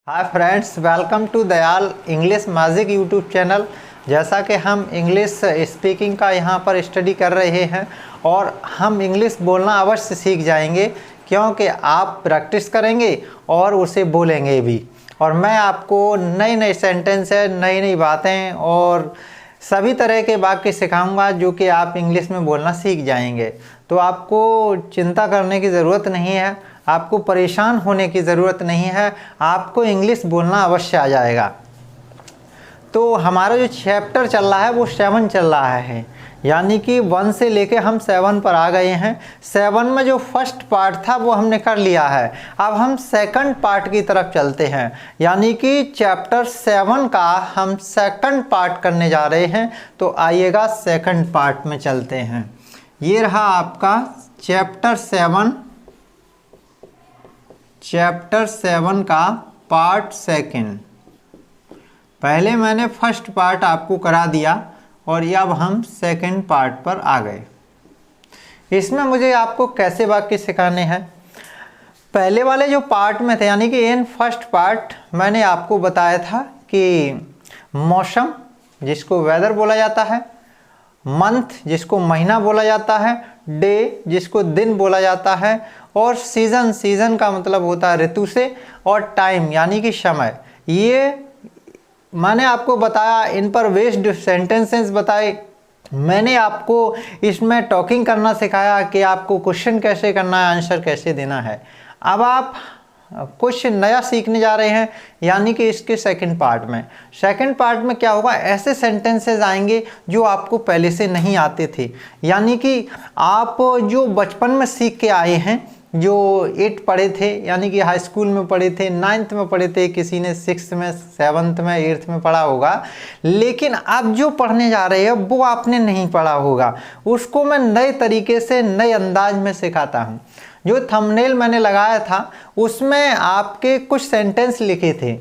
Hi friends, welcome to Dayal English magic YouTube channel. जैसा कि हम इंग्लिश स्पीकिंग का यहाँ पर स्टडी कर रहे हैं और हम इंग्लिश बोलना अवश्य सीख जाएंगे, क्योंकि आप प्रैक्टिस करेंगे और उसे बोलेंगे भी। और मैं आपको नई नई सेंटेंस है, नई नई बातें और सभी तरह के वाक्य सिखाऊंगा जो कि आप इंग्लिश में बोलना सीख जाएंगे। तो आपको चिंता करने की ज़रूरत नहीं है, आपको परेशान होने की ज़रूरत नहीं है, आपको इंग्लिश बोलना अवश्य आ जाएगा। तो हमारा जो चैप्टर चल रहा है वो 7 चल रहा है, यानी कि 1 से लेके हम 7 पर आ गए हैं। 7 में जो फर्स्ट पार्ट था वो हमने कर लिया है। अब हम सेकंड पार्ट की तरफ चलते हैं, यानी कि चैप्टर 7 का हम सेकंड पार्ट करने जा रहे हैं। तो आइएगा सेकंड पार्ट में चलते हैं। ये रहा आपका चैप्टर 7 का पार्ट सेकंड। पहले मैंने फर्स्ट पार्ट आपको करा दिया और ये अब हम सेकंड पार्ट पर आ गए। इसमें मुझे आपको कैसे वाक्य सिखाने हैं। पहले वाले जो पार्ट में थे, यानी कि इन फर्स्ट पार्ट, मैंने आपको बताया था कि मौसम जिसको वेदर बोला जाता है, मंथ जिसको महीना बोला जाता है, डे जिसको दिन बोला जाता है, और सीज़न का मतलब होता है ऋतु से, और टाइम यानी कि समय। ये मैंने आपको बताया, इन पर बेस्ड सेंटेंसेस बताए। मैंने आपको इसमें टॉकिंग करना सिखाया कि आपको क्वेश्चन कैसे करना है, आंसर कैसे देना है। अब आप कुछ नया सीखने जा रहे हैं, यानी कि इसके सेकंड पार्ट में क्या होगा, ऐसे सेंटेंसेस आएंगे जो आपको पहले से नहीं आते थे। यानी कि आप जो बचपन में सीख के आए हैं, जो 8 पढ़े थे, यानी कि हाई स्कूल में पढ़े थे, 9th में पढ़े थे, किसी ने 6th में, 7th में, 8th में पढ़ा होगा, लेकिन अब जो पढ़ने जा रहे हैं वो आपने नहीं पढ़ा होगा। उसको मैं नए तरीके से, नए अंदाज में सिखाता हूँ। जो थंबनेल मैंने लगाया था उसमें आपके कुछ सेंटेंस लिखे थे,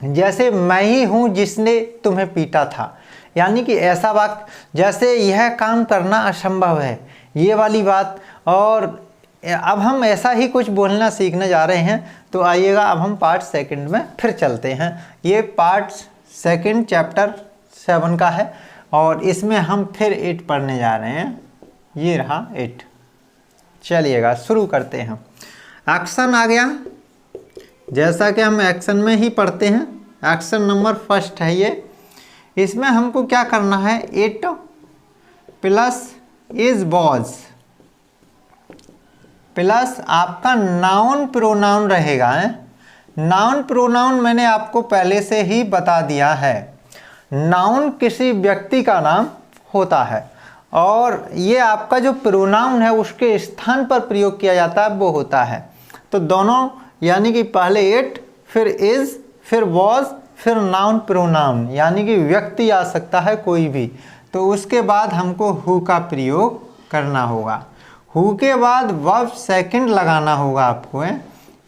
जैसे मैं ही हूँ जिसने तुम्हें पीटा था, यानी कि ऐसा वाक्य जैसे यह काम करना असंभव है, ये वाली बात। और अब हम ऐसा ही कुछ बोलना सीखने जा रहे हैं। तो आइएगा अब हम पार्ट सेकंड में फिर चलते हैं। ये पार्ट सेकंड चैप्टर 7 का है और इसमें हम फिर 8 पढ़ने जा रहे हैं। ये रहा 8। चलिएगा शुरू करते हैं। एक्शन आ गया, जैसा कि हम एक्शन में ही पढ़ते हैं। एक्शन नंबर फर्स्ट है ये। इसमें हमको क्या करना है, 8 प्लस इज वॉज प्लस आपका नाउन प्रोनाउन रहेगा। नाउन प्रोनाउन मैंने आपको पहले से ही बता दिया है। नाउन किसी व्यक्ति का नाम होता है और ये आपका जो प्रोनाउन है उसके स्थान पर प्रयोग किया जाता है, वो होता है। तो दोनों, यानी कि पहले 8, फिर इज, फिर वॉज, फिर नाउन प्रोनाउन, यानी कि व्यक्ति आ सकता है कोई भी। तो उसके बाद हमको हु का प्रयोग करना होगा। हु के बाद वर्ब सेकंड लगाना होगा आपको,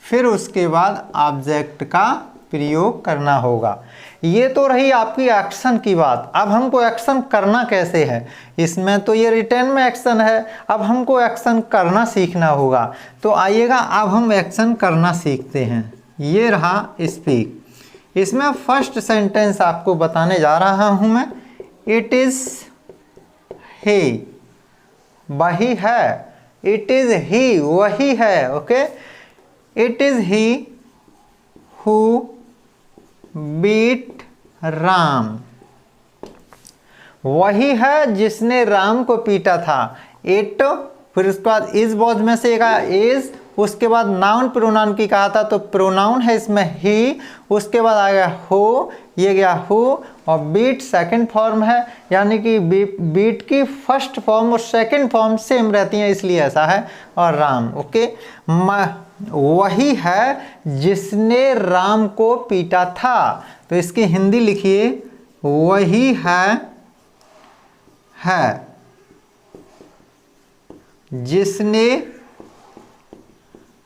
फिर उसके बाद ऑब्जेक्ट का प्रयोग करना होगा। ये तो रही आपकी एक्शन की बात। अब हमको एक्शन करना कैसे है, इसमें तो ये रिटर्न में एक्शन है, अब हमको एक्शन करना सीखना होगा। तो आइएगा अब हम एक्शन करना सीखते हैं। ये रहा स्पीक। इसमें फर्स्ट सेंटेंस आपको बताने जा रहा हूँ मैं। इट इज़ ही, वही है। इट इज़ ही, वही है। Okay, it is he who beat Ram, वही है जिसने राम को पीटा था। इट, फिर उसके बाद इज वॉज में से एक इज, उसके बाद नाउन प्रोनाउन की कहा था, तो प्रोनाउन है इसमें ही, उसके बाद आ गया हो, ये गया हु, और बीट सेकंड फॉर्म है, यानी कि बीट की फर्स्ट फॉर्म और सेकंड फॉर्म सेम रहती हैं, इसलिए ऐसा है। और राम, ओके, वही है जिसने राम को पीटा था। तो इसकी हिंदी लिखिए, वही है जिसने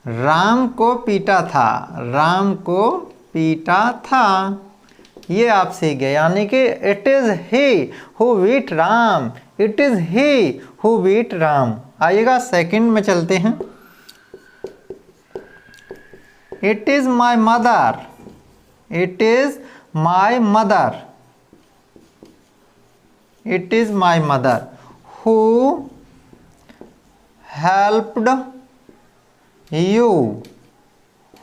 राम को पीटा था, राम को पीटा था। ये आप सीख गए, यानी कि it is he who beat Ram, it is he who beat Ram. आइएगा सेकंड में चलते हैं। It is my mother, it is my mother, it is my mother who helped you,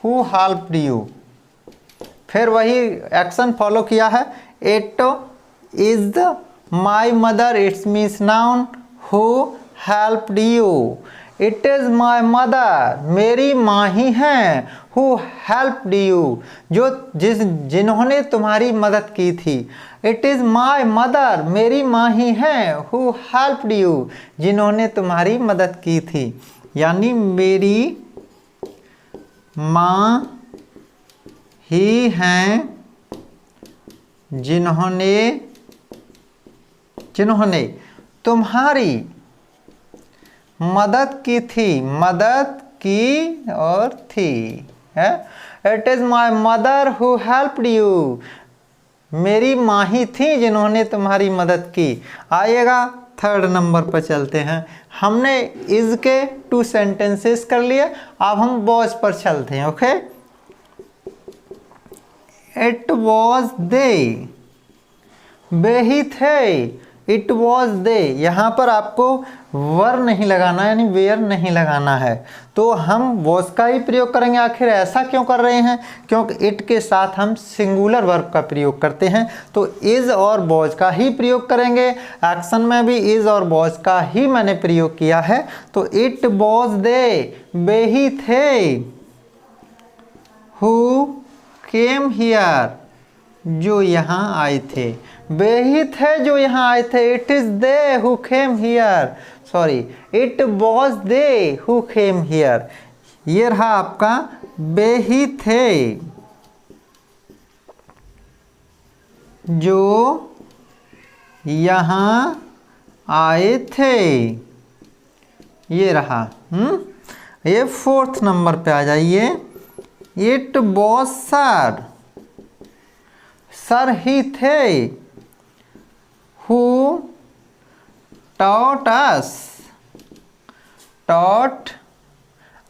who helped you. फिर वही एक्शन फॉलो किया है, it is my mother, it's means noun, who helped you. It is my mother, मेरी माँ ही हैं, who helped you, जो जिन्होंने तुम्हारी मदद की थी। इट इज माई मदर, मेरी माँ ही हैं, हु हेल्प्ड यू, जिन्होंने तुम्हारी मदद की थी। यानी मेरी माँ ही हैं जिन्होंने तुम्हारी मदद की थी, मदद की और थी है। It is my mother who helped you, मेरी माँ ही थी जिन्होंने तुम्हारी मदद की। आइएगा थर्ड नंबर पर चलते हैं। हमने इज के 2 सेंटेंसेस कर लिए, अब हम वॉज पर चलते हैं। ओके, इट वॉज दे, वे ही थे। इट वॉज दे, यहाँ पर आपको वर नहीं लगाना है, यानी वेयर नहीं लगाना है, तो हम वॉज का ही प्रयोग करेंगे। आखिर ऐसा क्यों कर रहे हैं? क्योंकि इट के साथ हम सिंगुलर वर्ब का प्रयोग करते हैं, तो इज और वॉज का ही प्रयोग करेंगे। एक्शन में भी इज और वॉज का ही मैंने प्रयोग किया है। तो इट वॉज दे, वे ही थे, हु केम हियर, जो यहाँ आए थे। वे ही थे जो यहाँ आए थे। It is they who came here, sorry, it was they who came here. ये रहा आपका वे ही थे जो यहाँ आए थे, ये रहा। ये 4th नंबर पे आ जाइए। इट वॉज सर, सर ही थे, who taught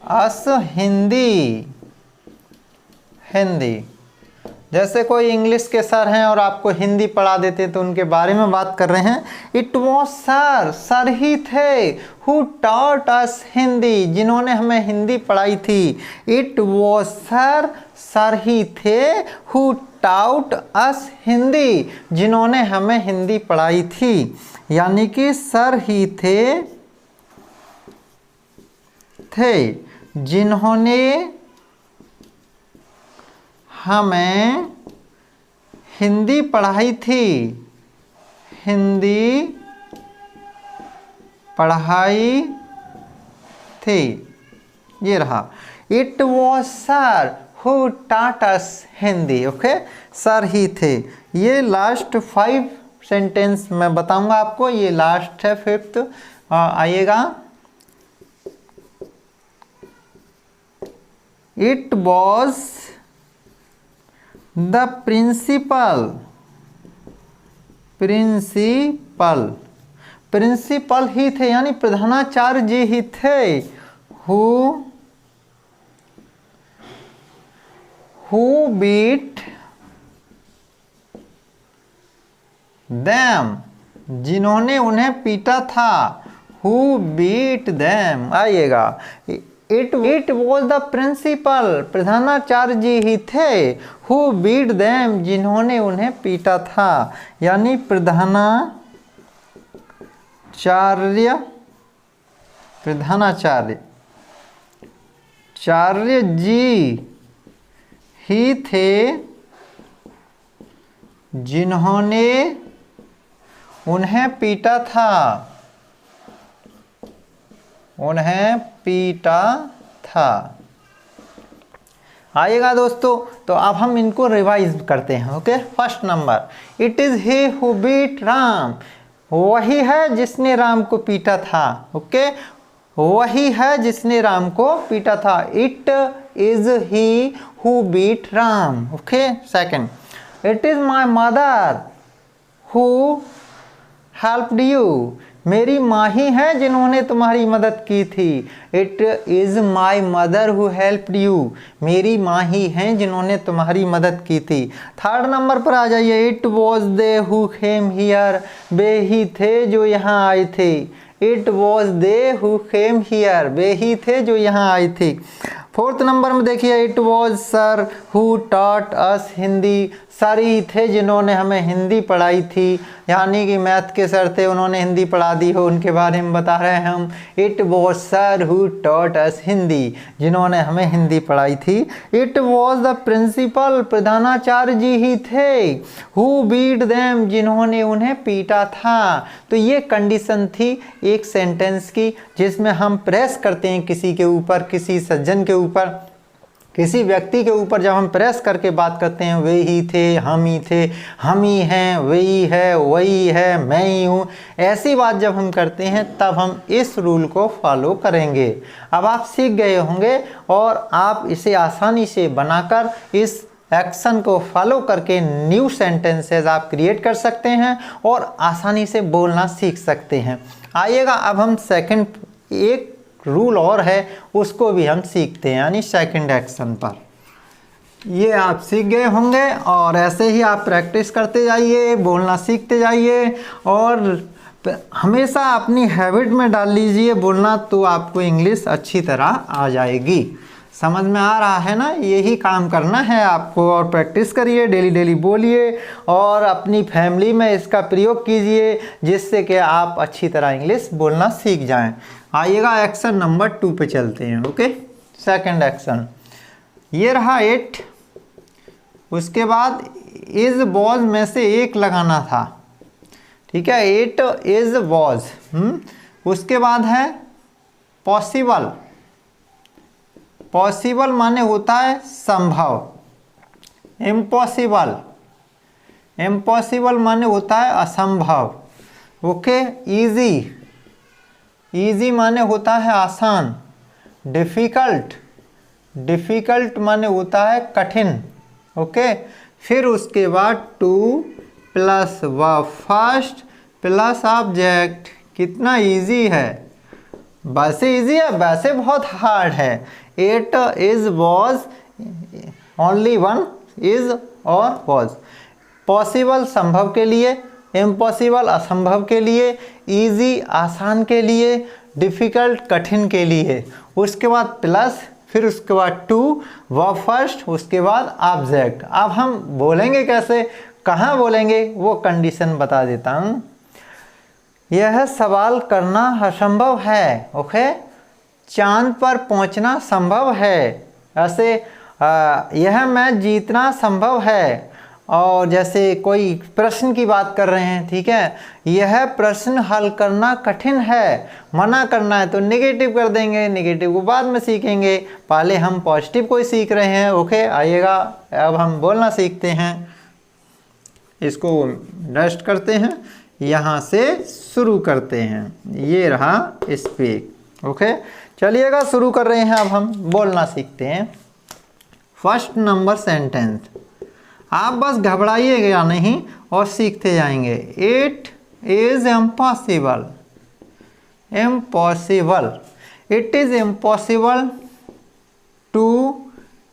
us Hindi, Hindi. जैसे कोई इंग्लिश के सर हैं और आपको हिंदी पढ़ा देते तो उनके बारे में बात कर रहे हैं। इट वॉज सर, सर ही थे, हु taught us हिंदी, जिन्होंने हमें हिंदी पढ़ाई थी। इट वॉज सर, सर ही थे, हु taught us हिंदी, जिन्होंने हमें हिंदी पढ़ाई थी। यानी कि सर ही थे जिन्होंने हमें हिंदी पढ़ाई थी, हिंदी पढ़ाई थी। ये रहा, it was sir who taught us Hindi. Okay, sir ही थे। ये लास्ट 5 सेंटेंस मैं बताऊंगा आपको, ये लास्ट है 5th। आइएगा, it was the principal, principal ही थे, यानी प्रधानाचार्य जी ही थे, हु बीट them, जिन्होंने उन्हें पीटा था, who beat them। आइएगा, it was the principal, प्रधानाचार्य जी ही थे, who beat them, जिन्होंने उन्हें पीटा था। यानी प्रधानाचार्य जी ही थे जिन्होंने उन्हें पीटा था, आइएगा दोस्तों, तो अब हम इनको रिवाइज करते हैं। Okay, first number, it is he who beat Ram, वही है जिसने राम को पीटा था। ओके, वही है जिसने राम को पीटा था। It is he who beat Ram. Okay, second, it is my mother who helped you, मेरी माँ ही है जिन्होंने तुम्हारी मदद की थी। It is my mother who helped you. मेरी माँ ही हैं जिन्होंने तुम्हारी मदद की थी। थर्ड नंबर पर आ जाइए। It was they who came here. वे ही थे जो यहाँ आए थे। It was they who came here. वे ही थे जो यहाँ आए थे। फोर्थ नंबर में देखिए। It was sir who taught us Hindi. Sir ही थे जिन्होंने हमें हिंदी पढ़ाई थी, यानी कि मैथ के सर थे, उन्होंने हिंदी पढ़ा दी हो, उनके बारे में बता रहे हैं हम। It was sir who taught us Hindi, जिन्होंने हमें हिंदी पढ़ाई थी। इट वॉज द प्रिंसिपल, प्रधानाचार्य जी ही थे। हु बीट देम, जिन्होंने उन्हें पीटा था। तो ये कंडीशन थी एक सेंटेंस की, जिसमें हम प्रेस करते हैं किसी के ऊपर, किसी सज्जन के ऊपर, किसी व्यक्ति के ऊपर जब हम प्रेस करके बात करते हैं, वे ही थे, हम ही थे, हम ही हैं, वही है, वही है, मैं ही हूँ, ऐसी बात जब हम करते हैं तब हम इस रूल को फॉलो करेंगे। अब आप सीख गए होंगे और आप इसे आसानी से बनाकर इस एक्शन को फॉलो करके न्यू सेंटेंसेस आप क्रिएट कर सकते हैं और आसानी से बोलना सीख सकते हैं। आइएगा अब हम सेकंड एक रूल और है, उसको भी हम सीखते हैं, यानी सेकंड एक्शन पर। ये आप सीख गए होंगे और ऐसे ही आप प्रैक्टिस करते जाइए, बोलना सीखते जाइए और हमेशा अपनी हैबिट में डाल लीजिए बोलना, तो आपको इंग्लिश अच्छी तरह आ जाएगी। समझ में आ रहा है ना? यही काम करना है आपको और प्रैक्टिस करिए, डेली डेली बोलिए और अपनी फैमिली में इसका प्रयोग कीजिए, जिससे कि आप अच्छी तरह इंग्लिश बोलना सीख जाएं। आइएगा एक्शन नंबर 2 पे चलते हैं। ओके, सेकंड एक्शन ये रहा इट, उसके बाद इज वॉज में से एक लगाना था, ठीक है। इट इज वॉज, उसके बाद है पॉसिबल। पॉसिबल माने होता है संभव। इम्पॉसिबल, इम्पॉसिबल माने होता है असंभव। ओके, इजी, इजी माने होता है आसान। डिफ़िकल्ट, डिफ़िकल्ट माने होता है कठिन। ओके, फिर उसके बाद two plus verb first plus object. कितना इजी है, वैसे इजी है, वैसे बहुत हार्ड है। It is was, only one is और वॉज। पॉसिबल संभव के लिए, इम्पॉसिबल असंभव के लिए, इजी आसान के लिए, डिफ़िकल्ट कठिन के लिए। उसके बाद प्लस, फिर उसके बाद टू, वर्ब फर्स्ट, उसके बाद ऑब्जेक्ट। अब हम बोलेंगे कैसे, कहाँ बोलेंगे, वो कंडीशन बता देता हूँ। यह सवाल करना असंभव है। ओके, चांद पर पहुंचना संभव है। ऐसे यह मैच जीतना संभव है। और जैसे कोई प्रश्न की बात कर रहे हैं, ठीक है, यह प्रश्न हल करना कठिन है। मना करना है तो नेगेटिव कर देंगे, नेगेटिव को बाद में सीखेंगे, पहले हम पॉजिटिव को ही सीख रहे हैं। ओके, आइएगा अब हम बोलना सीखते हैं। इसको डस्ट करते हैं, यहाँ से शुरू करते हैं। ये रहा स्पीक। ओके, चलिएगा शुरू कर रहे हैं। अब हम बोलना सीखते हैं। फर्स्ट नंबर सेंटेंस, आप बस घबराइएगा नहीं और सीखते जाएंगे। It is impossible, impossible, it is impossible to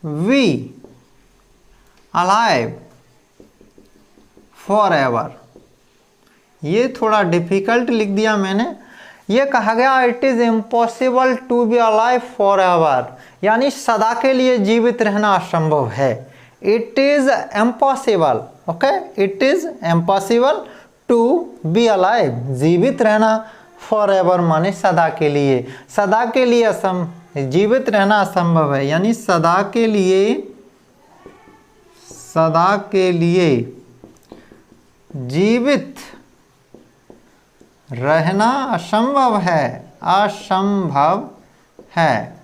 be alive for ever. ये थोड़ा डिफिकल्ट लिख दिया मैंने। ये कहा गया it is impossible to be alive for ever, यानी सदा के लिए जीवित रहना असंभव है। It is impossible, okay, it is impossible to be alive, जीवित रहना, फॉर एवर माने सदा के लिए। सदा के लिए जीवित रहना असंभव है, यानी सदा के लिए, सदा के लिए जीवित रहना असंभव है, असंभव है।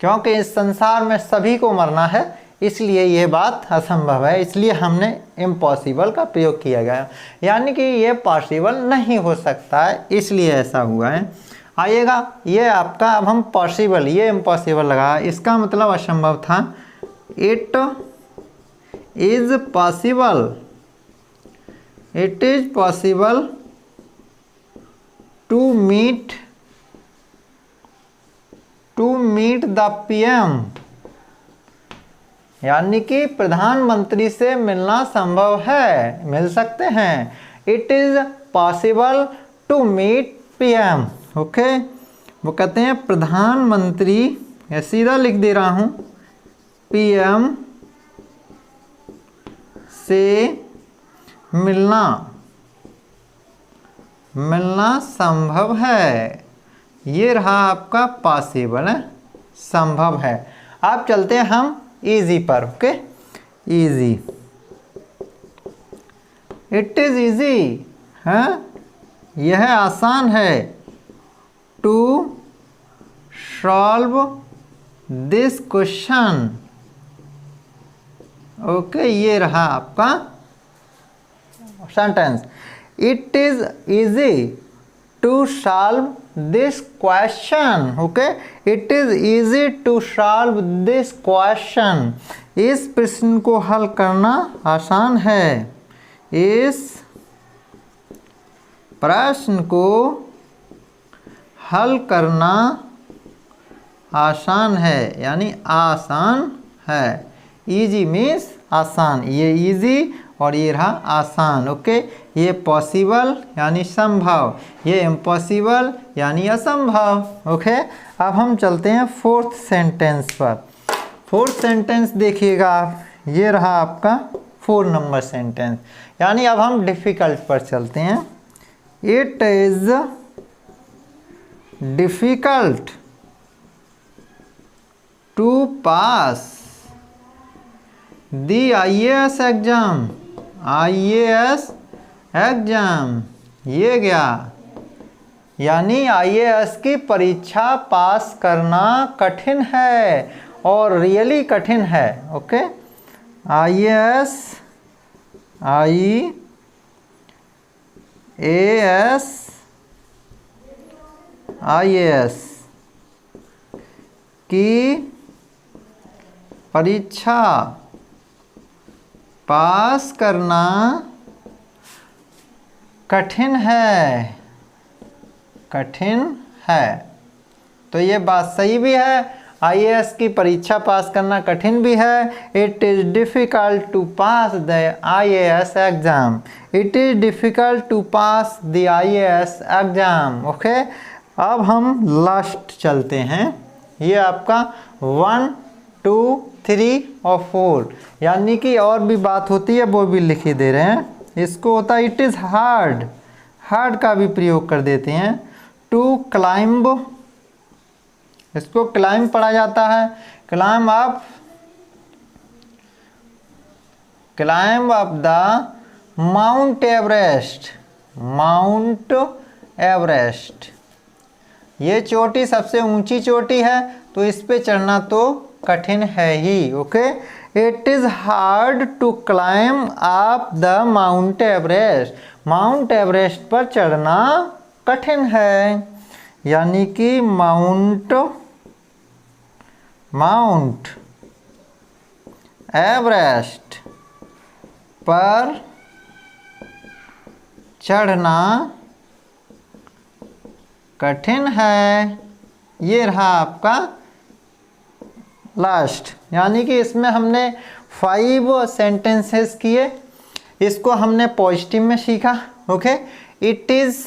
क्योंकि इस संसार में सभी को मरना है, इसलिए यह बात असंभव है, इसलिए हमने इम्पॉसिबल का प्रयोग किया गया, यानी कि ये पॉसिबल नहीं हो सकता है, इसलिए ऐसा हुआ है। आइएगा, ये आपका, अब हम पॉसिबल, ये इम्पॉसिबल लगा, इसका मतलब असंभव था। It is possible, it is possible to meet the PM, यानी कि प्रधानमंत्री से मिलना संभव है, मिल सकते हैं। It is possible to meet PM. Okay, वो कहते हैं प्रधानमंत्री, या सीधा लिख दे रहा हूं, पीएम से मिलना संभव है। ये रहा आपका पॉसिबल है, संभव है। अब चलते हैं हम इजी पर। Okay, easy, it is easy है, यह आसान है। To solve this question. Okay, ये रहा आपका sentence. It is easy to solve this question. Okay, it is easy to solve this question. इस प्रश्न को हल करना आसान है। इस प्रश्न को हल करना आसान है, यानी आसान है। इजी मीन्स आसान, ये इजी और ये रहा आसान। ओके, ये पॉसिबल यानी संभव, ये इम्पॉसिबल यानी असंभव। ओके, अब हम चलते हैं फोर्थ सेंटेंस पर। फोर्थ सेंटेंस देखिएगा आप, ये रहा आपका 4 नंबर सेंटेंस, यानी अब हम डिफ़िकल्ट पर चलते हैं। It is difficult to pass the IAS exam. IAS exam, ये गया, यानी IAS की परीक्षा पास करना कठिन है, और रियली कठिन है। ओके, IAS की परीक्षा पास करना कठिन है, कठिन है। तो ये बात सही भी है, IAS की परीक्षा पास करना कठिन भी है। It is difficult to pass the IAS exam. It is difficult to pass the IAS exam. Okay, अब हम लास्ट चलते हैं। ये आपका 1, 2, 3 और 4, यानी कि और भी बात होती है, वो भी लिख ही दे रहे हैं। इसको होता है इट इज़ हार्ड, हार्ड का भी प्रयोग कर देते हैं। टू क्लाइंब, इसको क्लाइंब पढ़ा जाता है। Climb up the Mount Everest. Mount Everest, ये चोटी सबसे ऊंची चोटी है, तो इस पे चढ़ना तो कठिन है ही। Okay, it is hard to climb up the Mount Everest. Mount Everest पर चढ़ना कठिन है, यानी कि माउंट एवरेस्ट पर चढ़ना कठिन है। ये रहा आपका लास्ट, यानी कि इसमें हमने 5 सेंटेंसेस किए। इसको हमने पॉजिटिव में सीखा। Okay, it is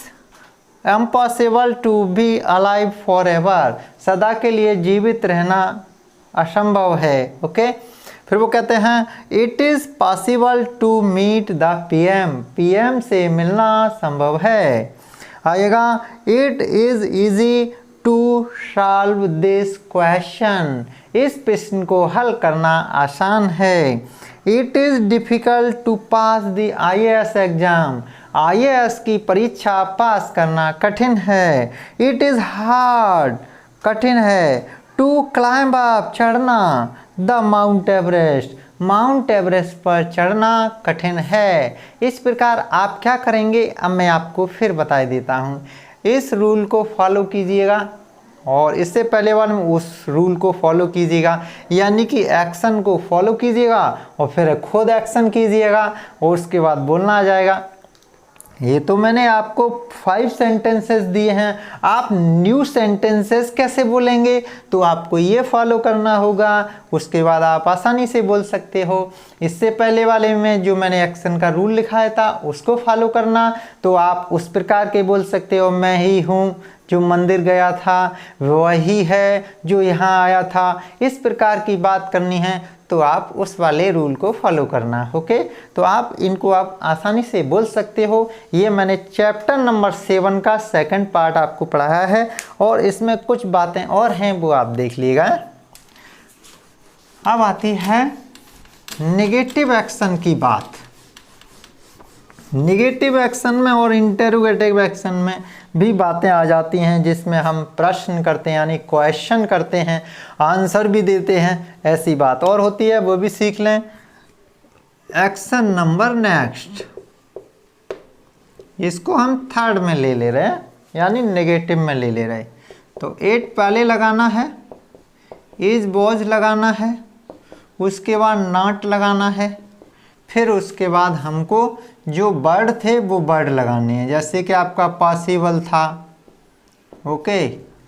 impossible to be alive for ever, सदा के लिए जीवित रहना असंभव है। ओके, फिर वो कहते हैं it is possible to meet the PM, PM से मिलना संभव है। आएगा it is easy to solve this question, इस प्रश्न को हल करना आसान है। It is difficult to pass the IAS exam, IAS की परीक्षा पास करना कठिन है। इट इज़ हार्ड, कठिन है। टू क्लाइंब अप, चढ़ना, the Mount Everest, Mount Everest पर चढ़ना कठिन है। इस प्रकार आप क्या करेंगे, अब मैं आपको फिर बता देता हूँ। इस रूल को फॉलो कीजिएगा और इससे पहले वाले में उस रूल को फॉलो कीजिएगा, यानी कि एक्शन को फॉलो कीजिएगा और फिर खुद एक्शन कीजिएगा और उसके बाद बोलना आ जाएगा। ये तो मैंने आपको 5 सेंटेंसेस दिए हैं, आप न्यू सेंटेंसेस कैसे बोलेंगे? तो आपको ये फॉलो करना होगा, उसके बाद आप आसानी से बोल सकते हो। इससे पहले वाले में जो मैंने एक्शन का रूल लिखाया था उसको फॉलो करना, तो आप उस प्रकार के बोल सकते हो, मैं ही हूँ जो मंदिर गया था, वही है जो यहाँ आया था। इस प्रकार की बात करनी है तो आप उस वाले रूल को फॉलो करना। ओके, तो आप इनको आप आसानी से बोल सकते हो। ये मैंने चैप्टर नंबर 7 का सेकंड पार्ट आपको पढ़ाया है, और इसमें कुछ बातें और हैं वो आप देख लीजिएगा। अब आती है नेगेटिव एक्शन की बात। नेगेटिव एक्शन में और इंटरोगेटिव एक्शन में भी बातें आ जाती हैं, जिसमें हम प्रश्न करते हैं यानी क्वेश्चन करते हैं, आंसर भी देते हैं, ऐसी बात और होती है, वो भी सीख लें। एक्शन नंबर नेक्स्ट, इसको हम थर्ड में ले रहे हैं यानी नेगेटिव में ले रहे। तो एट पहले लगाना है, इज वॉज लगाना है, उसके बाद नॉट लगाना है, फिर उसके बाद हमको जो वर्ड थे वो वर्ड लगाने हैं। जैसे कि आपका पॉसिबल था, ओके,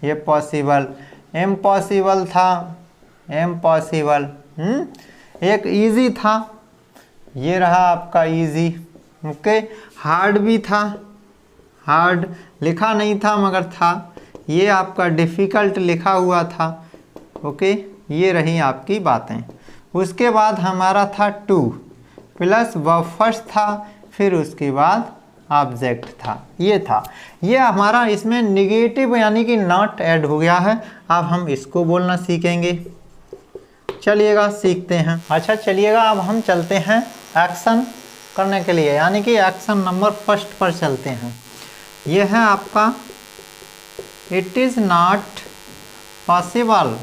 ये पॉसिबल, इम्पॉसिबल था, इम्पॉसिबल, एक इजी था, ये रहा आपका इजी, ओके। हार्ड भी था, हार्ड लिखा नहीं था मगर था, ये आपका डिफ़िकल्ट लिखा हुआ था, ओके। ये रही आपकी बातें। उसके बाद हमारा था टू प्लस वर्ब फर्स्ट था, फिर उसके बाद ऑब्जेक्ट था, ये था। ये हमारा इसमें निगेटिव यानी कि नॉट ऐड हो गया है। अब हम इसको बोलना सीखेंगे, चलिएगा सीखते हैं। अच्छा चलिएगा, अब हम चलते हैं एक्शन करने के लिए, यानी कि एक्शन नंबर फर्स्ट पर चलते हैं। ये है आपका it is not possible,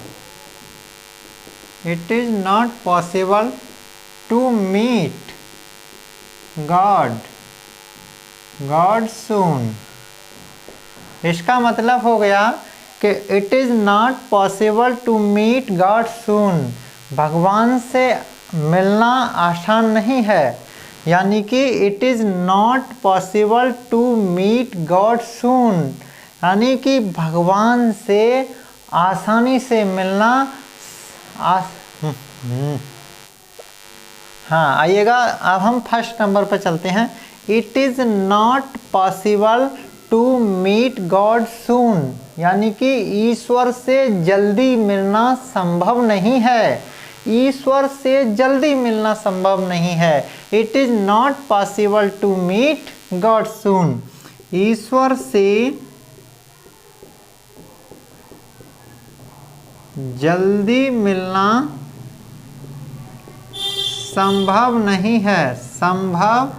it is not possible to meet God soon. इसका मतलब हो गया कि it is not possible to meet God soon, भगवान से मिलना आसान नहीं है, यानी कि it is not possible to meet God soon, यानी कि भगवान से आसानी से मिलना हाँ आइएगा। अब हम फर्स्ट नंबर पर चलते हैं। It is not possible to meet God soon, यानी कि ईश्वर से जल्दी मिलना संभव नहीं है, ईश्वर से जल्दी मिलना संभव नहीं है। It is not possible to meet God soon, ईश्वर से जल्दी मिलना संभव नहीं है, संभव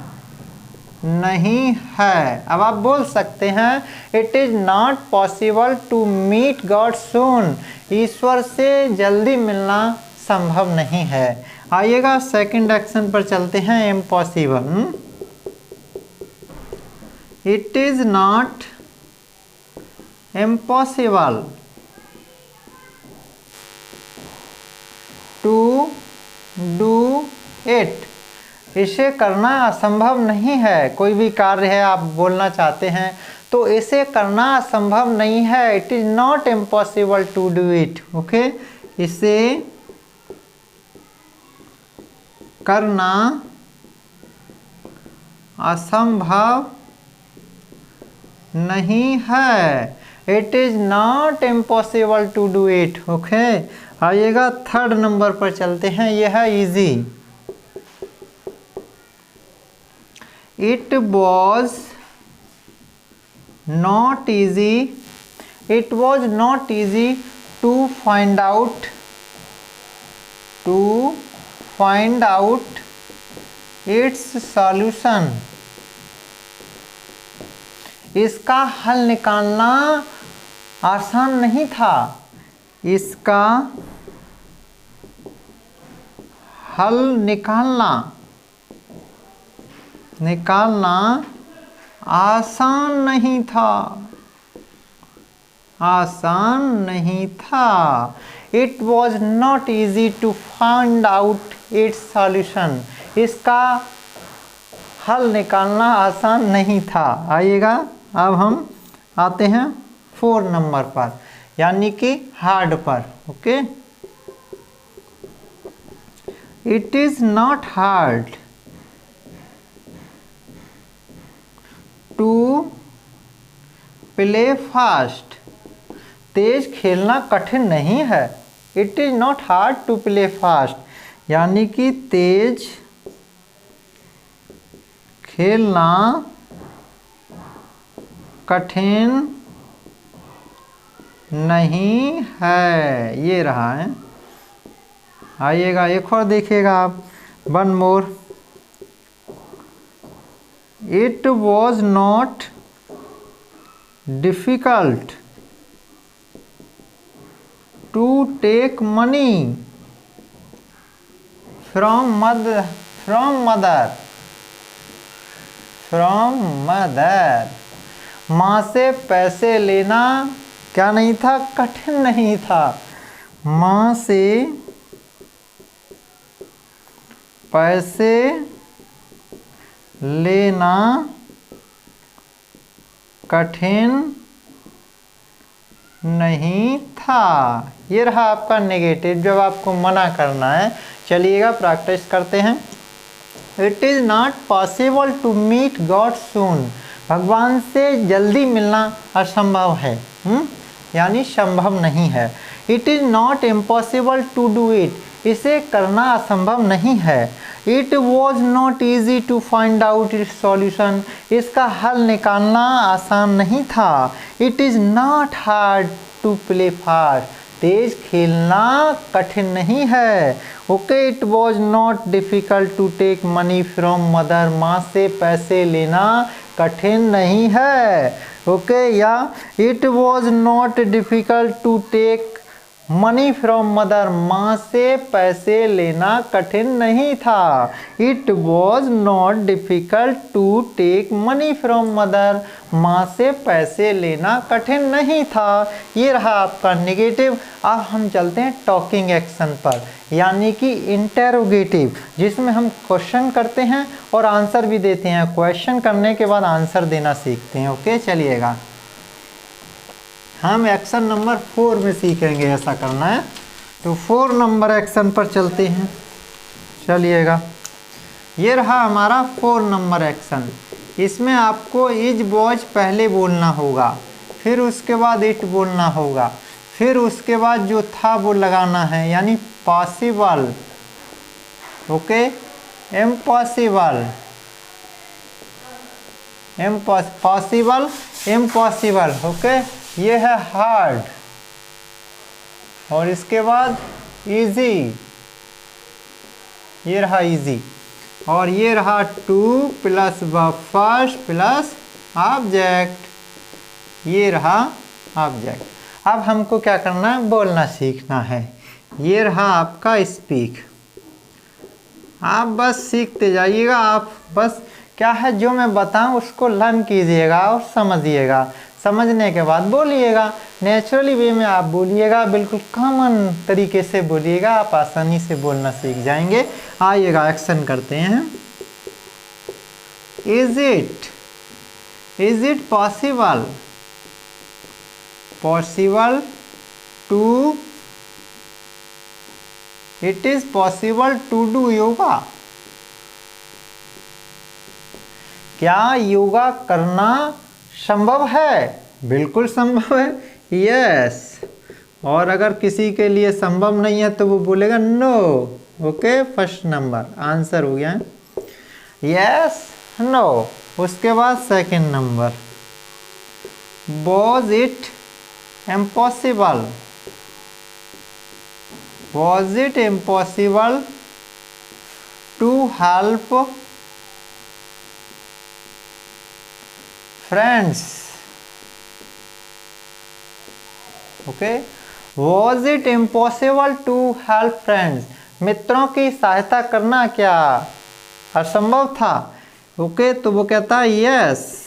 नहीं है। अब आप बोल सकते हैं it is not possible to meet God soon, ईश्वर से जल्दी मिलना संभव नहीं है। आइएगा सेकंड एक्शन पर चलते हैं, impossible. It is not impossible to do it, इसे करना असंभव नहीं है। कोई भी कार्य है आप बोलना चाहते हैं तो इसे करना असंभव नहीं है, it is not impossible to do it, okay. इसे करना असंभव नहीं है, it is not impossible to do it, okay. आइएगा थर्ड नंबर पर चलते हैं, यह है easy. It was not easy, it was not easy to find out its solution, इसका हल निकालना आसान नहीं था, इसका हल निकालना आसान नहीं था, आसान नहीं था। It was not easy to find out its solution, इसका हल निकालना आसान नहीं था। आइएगा, अब हम आते हैं 4 नंबर पर, यानी कि हार्ड पर। Okay, it is not hard to play fast. तेज खेलना कठिन नहीं है। It is not hard to play fast, यानी कि तेज खेलना कठिन नहीं है। ये रहा है। आइएगा, एक और देखिएगा आप, 1 more. It was not difficult to take money from mother. माँ से पैसे लेना क्या नहीं था? कठिन नहीं था। माँ से पैसे लेना कठिन नहीं था। ये रहा आपका नेगेटिव, जब आपको मना करना है। चलिएगा प्रैक्टिस करते हैं। It is not possible to meet God soon. भगवान से जल्दी मिलना असंभव है, यानी संभव नहीं है। It is not impossible to do it. इसे करना असंभव नहीं है। It was not easy to find out its solution. इसका हल निकालना आसान नहीं था। It is not hard to play fast. तेज खेलना कठिन नहीं है। Okay, it was not difficult to take money from mother. माँ से पैसे लेना कठिन नहीं है। ओके, या it was not difficult to take money from mother. माँ से पैसे लेना कठिन नहीं था। It was not difficult to take money from mother. माँ से पैसे लेना कठिन नहीं था। ये रहा आपका नेगेटिव। अब हम चलते हैं टॉकिंग एक्शन पर, यानी कि इंटेरोगेटिव, जिसमें हम क्वेश्चन करते हैं और आंसर भी देते हैं। क्वेश्चन करने के बाद आंसर देना सीखते हैं। ओके, चलिएगा, हम एक्शन नंबर 4 में सीखेंगे ऐसा करना है। तो 4 नंबर एक्शन पर चलते हैं। चलिएगा, ये रहा हमारा 4 नंबर एक्शन। इसमें आपको इज वॉज पहले बोलना होगा, फिर उसके बाद इट बोलना होगा, फिर उसके बाद जो था वो लगाना है, यानी possible. Okay, impossible, possible, impossible. Okay, ये है हार्ड, और इसके बाद इजी, ये रहा इजी, और ये रहा two plus verb first plus object, ये रहा ऑब्जेक्ट। अब हमको क्या करना है? बोलना सीखना है। ये रहा आपका स्पीक। आप बस सीखते जाइएगा। आप बस क्या है, जो मैं बताऊं उसको लर्न कीजिएगा और समझिएगा। समझने के बाद बोलिएगा। नेचुरली वे में आप बोलिएगा, बिल्कुल कॉमन तरीके से बोलिएगा। आप आसानी से बोलना सीख जाएंगे। आइएगा, एक्शन करते हैं। Is it possible to it is possible to do yoga. क्या योगा करना संभव है? बिल्कुल संभव है, यस। और अगर किसी के लिए संभव नहीं है तो वो बोलेगा no. Okay, first number answer हो गया, यस, नो। उसके बाद second number, was it impossible to help friends. Okay, was it impossible to help friends. मित्रों की सहायता करना क्या असंभव था? ओके, तो वो कहता है यस,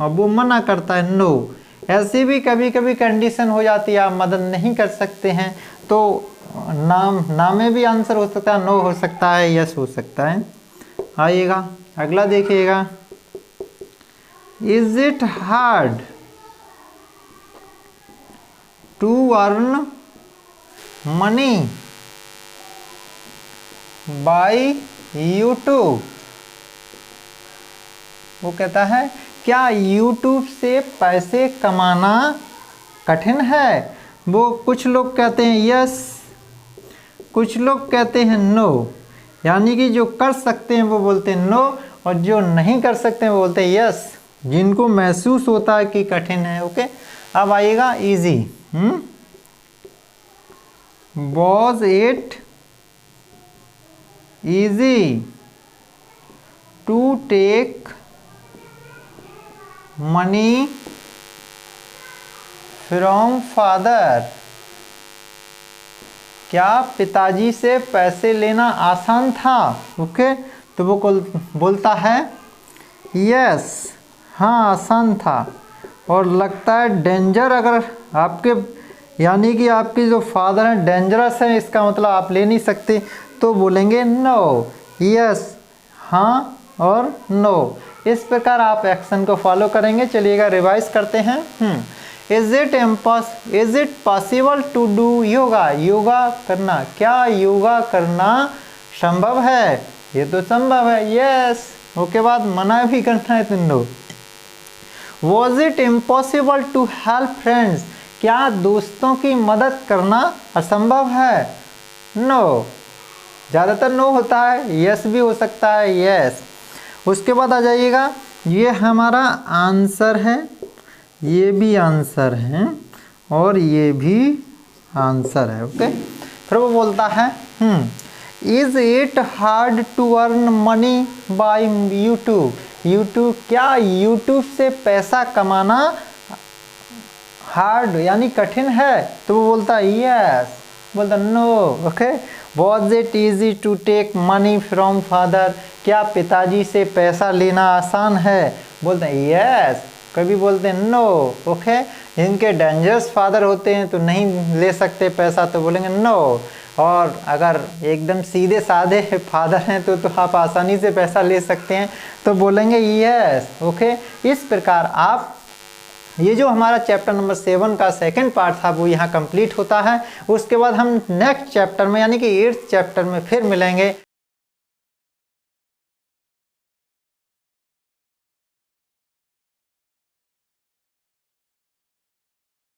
और वो मना करता है नो। ऐसी भी कभी कभी कंडीशन हो जाती है, आप मदद नहीं कर सकते हैं, तो ना में भी आंसर हो सकता है, नो हो सकता है, यस हो सकता है। आइएगा, अगला देखिएगा, is it hard to earn money by YouTube. वो कहता है क्या यूट्यूब से पैसे कमाना कठिन है। वो कुछ लोग कहते हैं यस, कुछ लोग कहते हैं नो, यानी कि जो कर सकते हैं वो बोलते हैं नो, और जो नहीं कर सकते हैं वो बोलते हैं यस, जिनको महसूस होता है कि कठिन है। ओके, अब आइएगा easy. Was it easy to take money from father. क्या पिताजी से पैसे लेना आसान था। ओके, तो वो बोलता है यस, हाँ आसान था। और लगता है डेंजर, अगर आपके यानी कि आपके जो फादर हैं डेंजरस है, इसका मतलब आप ले नहीं सकते, तो बोलेंगे नो, यस, हाँ और नो। इस प्रकार आप एक्शन को फॉलो करेंगे। चलिएगा रिवाइज करते हैं। Is it possible to do yoga. Yoga करना, क्या योगा करना संभव है। ये तो संभव है, यस। उसके बाद मना भी करना है, तो no. Was it impossible to help friends. क्या दोस्तों की मदद करना असंभव है। नो, ज़्यादातर नो होता है, यस भी हो सकता है, यस। उसके बाद आ जाइएगा, ये हमारा आंसर है, ये भी आंसर है, और ये भी आंसर है। ओके, फिर वो बोलता है is it hard to earn money by YouTube. YouTube, क्या यूट्यूब से पैसा कमाना हार्ड यानी कठिन है। तो वो बोलता है यस, बोलता no. Okay, was it easy to take money from father. क्या पिताजी से पैसा लेना आसान है। बोलते हैं यस, कभी बोलते हैं नो। ओके, जिनके डेंजरस फादर होते हैं तो नहीं ले सकते पैसा, तो बोलेंगे नो। और अगर एकदम सीधे साधे फादर हैं तो आप आसानी से पैसा ले सकते हैं, तो बोलेंगे यस। ओके, इस प्रकार आप ये जो हमारा चैप्टर नंबर 7 का सेकंड पार्ट था वो यहाँ कंप्लीट होता है। उसके बाद हम नेक्स्ट चैप्टर में यानी कि 8th चैप्टर में फिर मिलेंगे।